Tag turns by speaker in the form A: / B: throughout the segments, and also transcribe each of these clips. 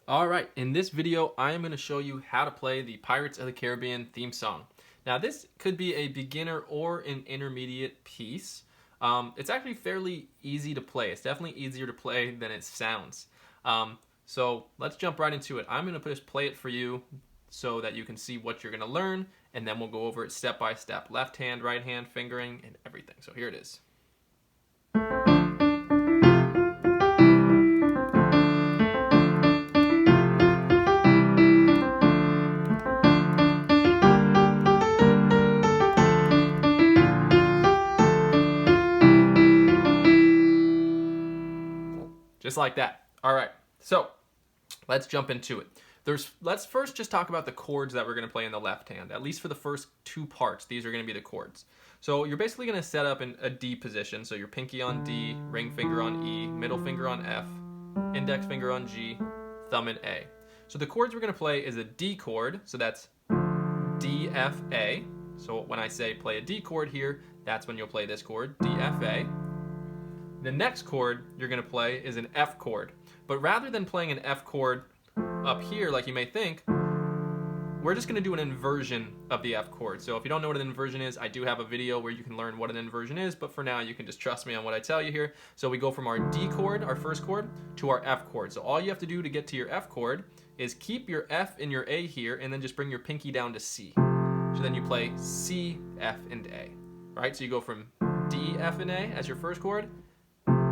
A: All right, in this video, I am going to show you how to play the Pirates of the Caribbean theme song. Now, this could be a beginner or an intermediate piece. It's actually fairly easy to play. It's definitely easier to play than it sounds. So let's jump right into it. I'm going to just play it for you so that you can see what you're going to learn, and then we'll go over it step by step. Left hand, right hand, fingering, and everything. So here it is. Just like that. All right, so let's jump into it. Let's first just talk about the chords that we're going to play in the left hand. At least for the first two parts, these are going to be the chords. So you're basically going to set up in a D position. So your pinky on D, ring finger on E, middle finger on F, index finger on G, thumb in A. So the chords we're going to play is a D chord, so that's D, F, A. So when I say play a D chord here, that's when you'll play this chord, D, F, A. The next chord you're going to play is an F chord. But rather than playing an F chord up here like you may think, we're just going to do an inversion of the F chord. So if you don't know what an inversion is, I do have a video where you can learn what an inversion is, but for now you can just trust me on what I tell you here. So we go from our D chord, our first chord, to our F chord. So all you have to do to get to your F chord is keep your F and your A here and then just bring your pinky down to C. So then you play C, F, and A. Right? So you go from D, F, and A as your first chord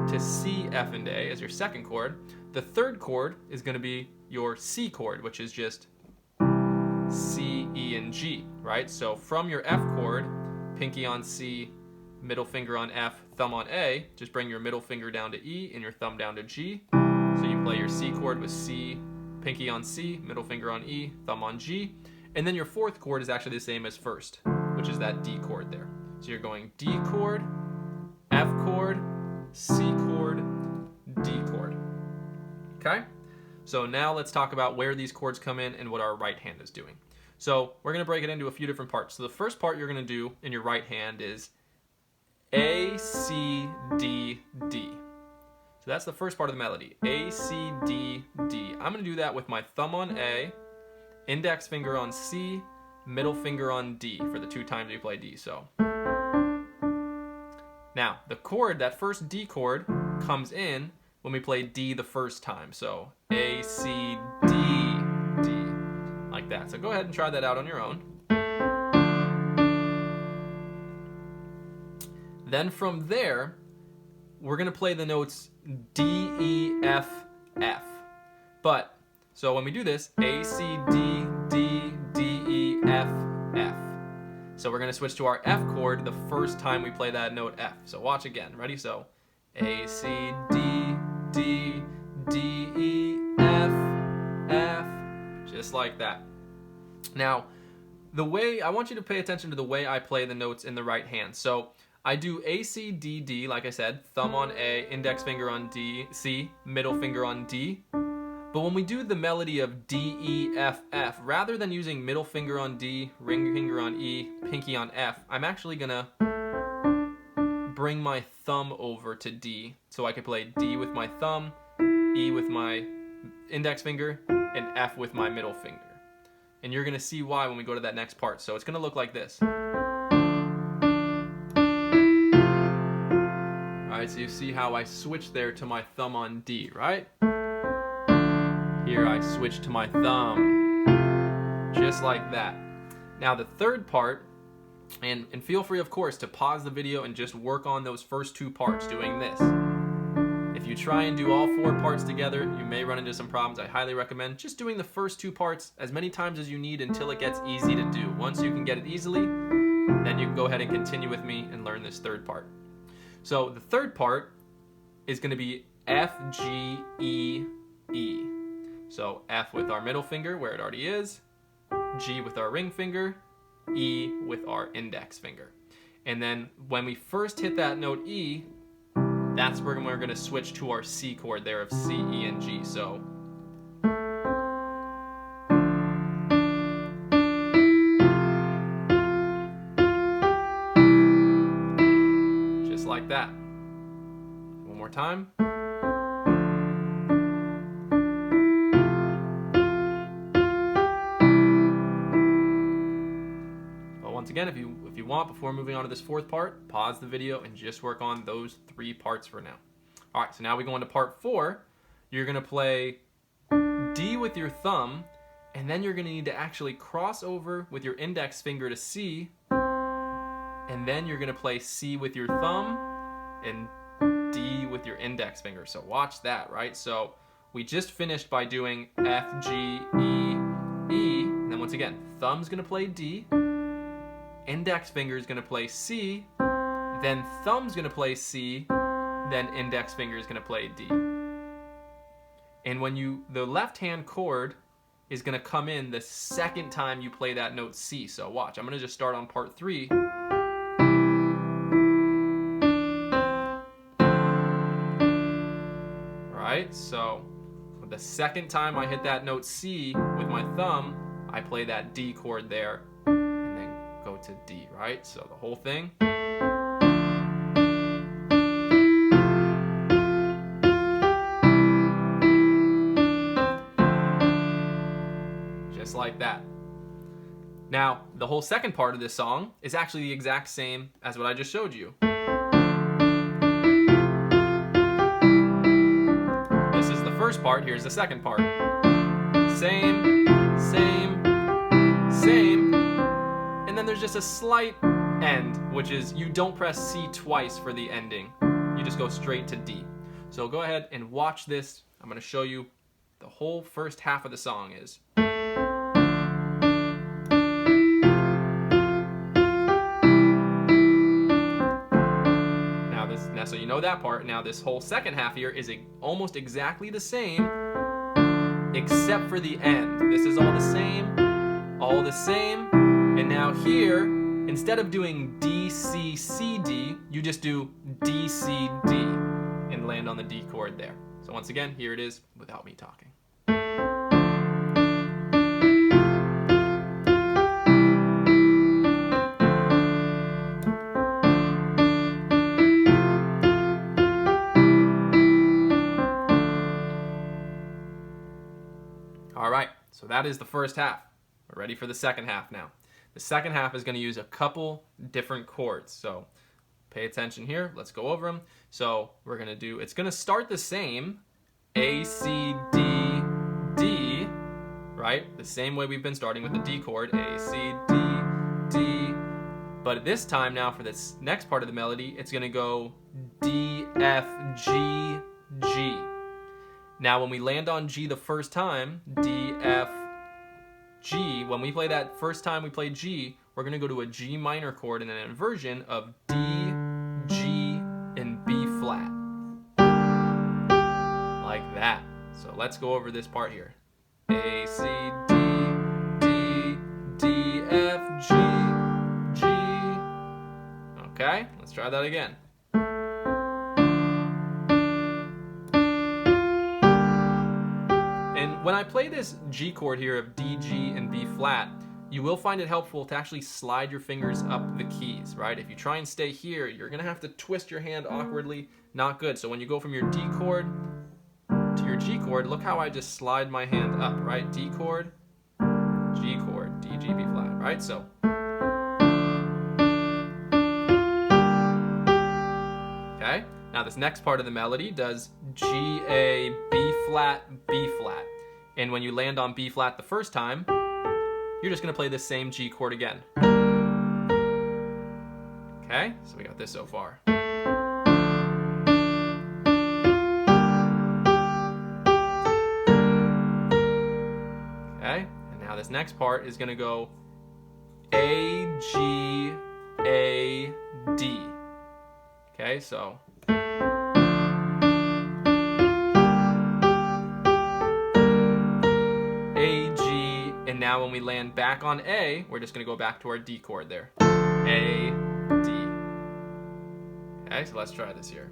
A: to C, F, and A as your second chord. The third chord is going to be your C chord, which is just C, E, and G, right? So from your F chord, pinky on C, middle finger on F, thumb on A, just bring your middle finger down to E and your thumb down to G. So you play your C chord with C, pinky on C, middle finger on E, thumb on G. And then your fourth chord is actually the same as first, which is that D chord there. So you're going D chord, F chord, C chord, D chord. Okay? So now let's talk about where these chords come in and what our right hand is doing. So we're going to break it into a few different parts. So the first part you're going to do in your right hand is A, C, D, D. So that's the first part of the melody. A, C, D, D. I'm going to do that with my thumb on A, index finger on C, middle finger on D for the two times we play D. So now, the chord, that first D chord, comes in when we play D the first time. So A, C, D, D, like that. So go ahead and try that out on your own. Then from there, we're going to play the notes D, E, F, F. But, so when we do this, A, C, D, D, D, E, F, F. So we're going to switch to our F chord the first time we play that note F. So watch again. Ready? So A, C, D, D, D, E, F, F. Just like that. Now, I want you to pay attention to the way I play the notes in the right hand. So I do A, C, D, D, like I said, thumb on A, index finger on D, C, middle finger on D. But when we do the melody of D, E, F, F, rather than using middle finger on D, ring finger on E, pinky on F, I'm actually gonna bring my thumb over to D. So I can play D with my thumb, E with my index finger, and F with my middle finger. And you're gonna see why when we go to that next part. So it's gonna look like this. Alright, so you see how I switch there to my thumb on D, right? Here I switch to my thumb, just like that. Now the third part, and feel free of course to pause the video and just work on those first two parts doing this. If you try and do all four parts together, you may run into some problems. I highly recommend just doing the first two parts as many times as you need until it gets easy to do. Once you can get it easily, then you can go ahead and continue with me and learn this third part. So the third part is going to be F, G, E, E. So F with our middle finger where it already is, G with our ring finger, E with our index finger. And then when we first hit that note E, that's where we're going to switch to our C chord there of C, E, and G. So just like that. One more time. again, if you want, before moving on to this fourth part, pause the video and just work on those 3 parts for now. All right, so now we go into part 4. You're gonna play D with your thumb, and then you're gonna need to actually cross over with your index finger to C, and then you're gonna play C with your thumb and D with your index finger. So watch that, right? So we just finished by doing F, G, E, E, and then once again, thumb's gonna play D, index finger is gonna play C, then thumb's gonna play C, then index finger is gonna play D. And when the left hand chord is gonna come in the second time you play that note C. So watch, I'm gonna just start on part 3. Right, so the second time I hit that note C with my thumb, I play that D chord there, and then go to D, right? So the whole thing. Just like that. Now, the whole second part of this song is actually the exact same as what I just showed you. This is the first part, here's the second part. Same, same, same, and then there's just a slight end, which is you don't press C twice for the ending. You just go straight to D. So go ahead and watch this. I'm going to show you the whole first half of the song is. Now, so you know that part. Now this whole second half here is almost exactly the same, except for the end. This is all the same, and now here, instead of doing D, C, C, D, you just do D, C, D, and land on the D chord there. So once again, here it is without me talking. All right, so that is the first half. We're ready for the second half now. The second half is going to use a couple different chords. So pay attention here. Let's go over them. So we're going to do, it's going to start the same, A, C, D, D, right? The same way we've been starting with the D chord, A, C, D, D. But this time now for this next part of the melody, it's going to go D, F, G, G. Now when we land on G the first time, D, F, G, when we play that first time we play G, we're going to go to a G minor chord in an inversion of D, G, and B flat. Like that. So let's go over this part here. A, C, D, D, D, F, G, G. Okay, let's try that again. When I play this G chord here of D, G, and B flat, you will find it helpful to actually slide your fingers up the keys, right? If you try and stay here, you're gonna have to twist your hand awkwardly, not good. So when you go from your D chord to your G chord, look how I just slide my hand up, right? D chord, G chord, D, G, B flat, right? So. Okay, now this next part of the melody does G, A, B flat, B flat. And when you land on B flat the first time, you're just going to play the same G chord again. Okay, so we got this so far. Okay, and now this next part is going to go A, G, A, D. Okay, so. And now when we land back on A, we're just going to go back to our D chord there. A, D. Okay, so let's try this here.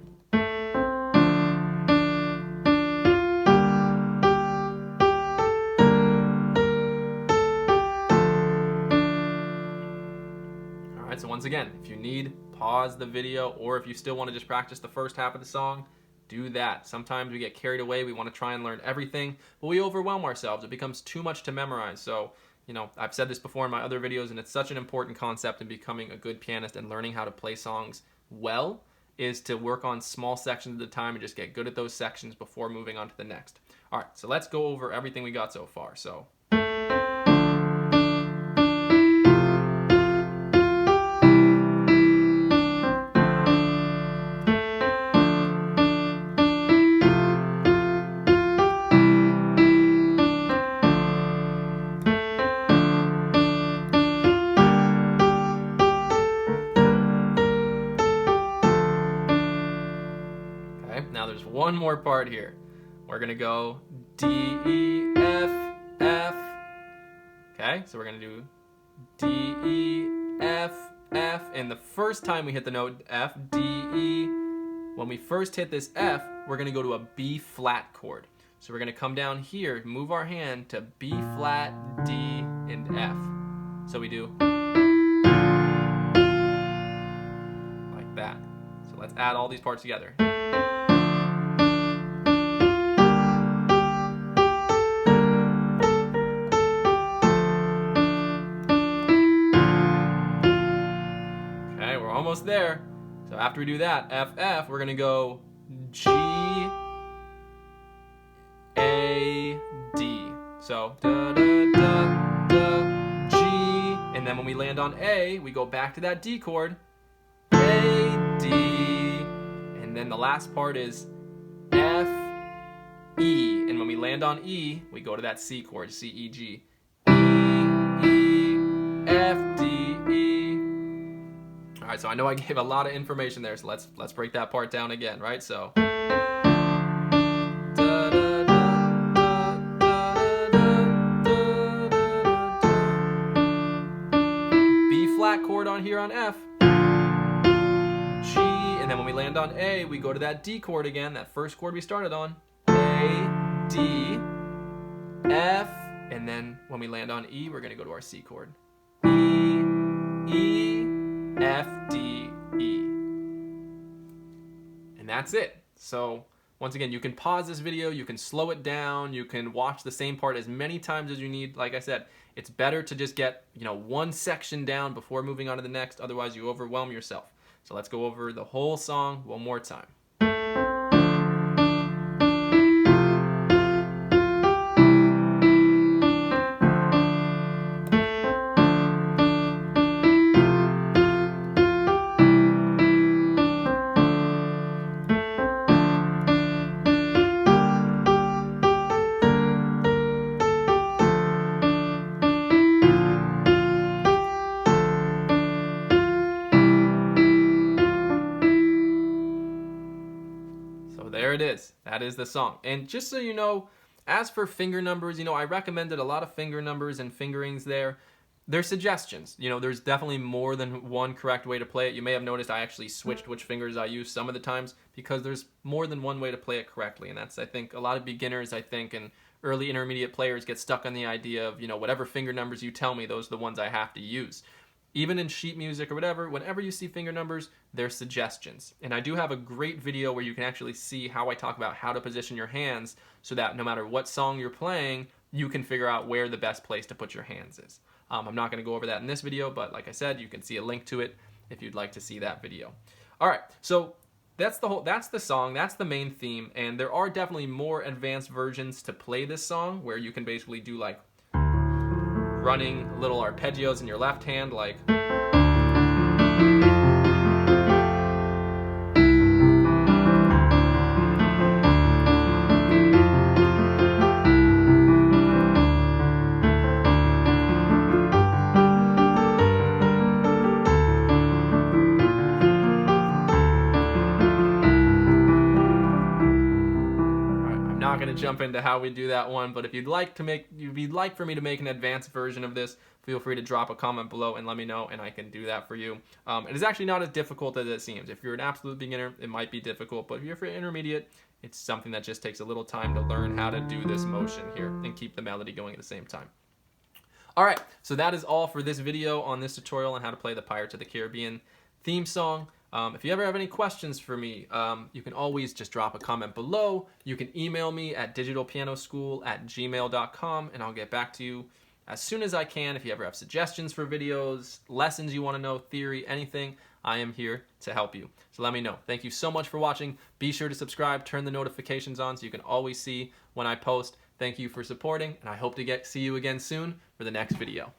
A: All right, so once again, if you need, pause the video, or if you still want to just practice the first half of the song, do that. Sometimes we get carried away. We want to try and learn everything, but we overwhelm ourselves. It becomes too much to memorize. So, you know, I've said this before in my other videos, and it's such an important concept in becoming a good pianist and learning how to play songs well, is to work on small sections at a time and just get good at those sections before moving on to the next. All right, so let's go over everything we got so far. So now there's one more part here. We're gonna go D, E, F, F. Okay, so we're gonna do D, E, F, F. And the first time we hit the note F, D, E, when we first hit this F, we're gonna go to a B flat chord. So we're gonna come down here, move our hand to B flat, D, and F. So we do like that. So let's add all these parts together. Almost there. So after we do that, F, F, we're gonna go G, A, D. So da, da, da, da, G, and then when we land on A, we go back to that D chord, A, D, and then the last part is F, E, and when we land on E, we go to that C chord, C, E, G, E, E, F, D, E. All right, so I know I gave a lot of information there, so let's break that part down again, right? So B flat chord on here on F, G, and then when we land on A, we go to that D chord again, that first chord we started on, A, D, F, and then when we land on E, we're gonna go to our C chord, E, E, F, D, E. And that's it. So once again, you can pause this video, you can slow it down, you can watch the same part as many times as you need. Like I said, it's better to just get, you know, one section down before moving on to the next, otherwise you overwhelm yourself. So let's go over the whole song one more time. There it is. That is the song. And just so you know, as for finger numbers, you know, I recommended a lot of finger numbers and fingerings there. They're suggestions. You know, there's definitely more than one correct way to play it. You may have noticed I actually switched which fingers I use some of the times because there's more than one way to play it correctly. And that's, I think, a lot of beginners, I think, and early intermediate players get stuck on the idea of, you know, whatever finger numbers you tell me, those are the ones I have to use. Even in sheet music or whatever, whenever you see finger numbers, they're suggestions. And I do have a great video where you can actually see how I talk about how to position your hands so that no matter what song you're playing, you can figure out where the best place to put your hands is. I'm not going to go over that in this video, but like I said, you can see a link to it if you'd like to see that video. All right, so that's the song, that's the main theme, and there are definitely more advanced versions to play this song where you can basically do like running little arpeggios in your left hand, like going to jump into how we do that one, but if you'd like for me to make an advanced version of this, feel free to drop a comment below and let me know, and I can do that for you. It is actually not as difficult as it seems. If you're an absolute beginner, it might be difficult, but if you're for intermediate, it's something that just takes a little time to learn how to do this motion here and keep the melody going at the same time. All right, so that is all for this video on this tutorial on how to play the Pirates of the Caribbean theme song. If you ever have any questions for me, you can always just drop a comment below. You can email me at digitalpianoschool@gmail.com, and I'll get back to you as soon as I can. If you ever have suggestions for videos, lessons you want to know, theory, anything, I am here to help you. So let me know. Thank you so much for watching. Be sure to subscribe, turn the notifications on so you can always see when I post. Thank you for supporting, and I hope to see you again soon for the next video.